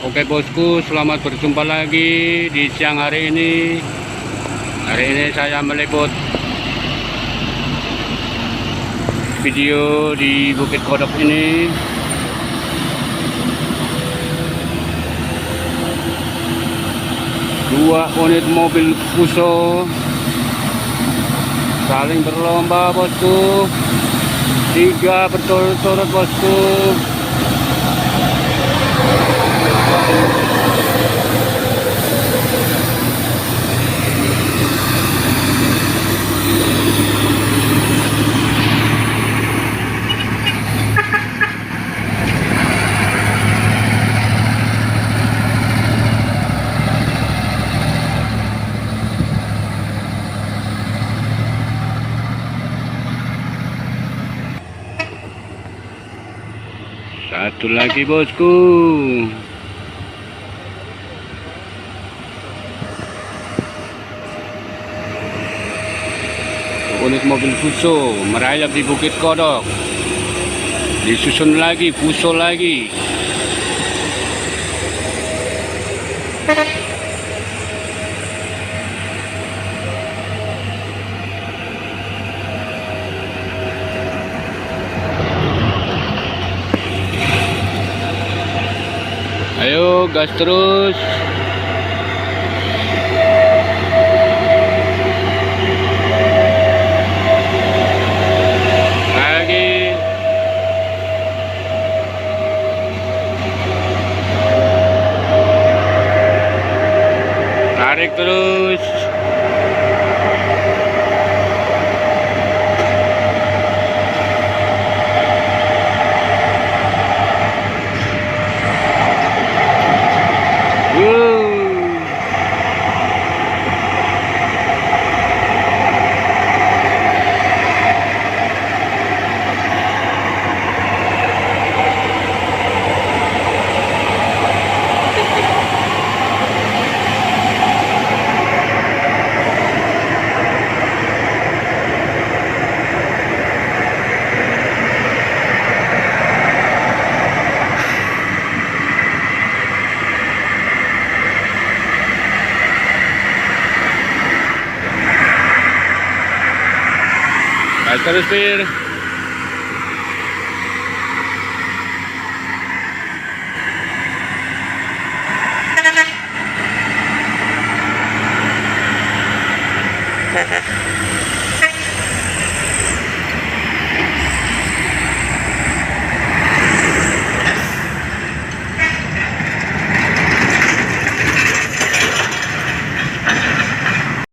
Oke bosku, selamat berjumpa lagi di siang hari ini. Hari ini saya meliput video di Bukit Kodok ini. Dua unit mobil Fuso saling berlomba bosku. Tiga berturut-turut bosku. Satu lagi bosku. Unit mobil Fuso merayap di Bukit Kodok. Disusun lagi, Fuso lagi. Ayo gas terus. Lagi. Tarik terus. Terus Pir.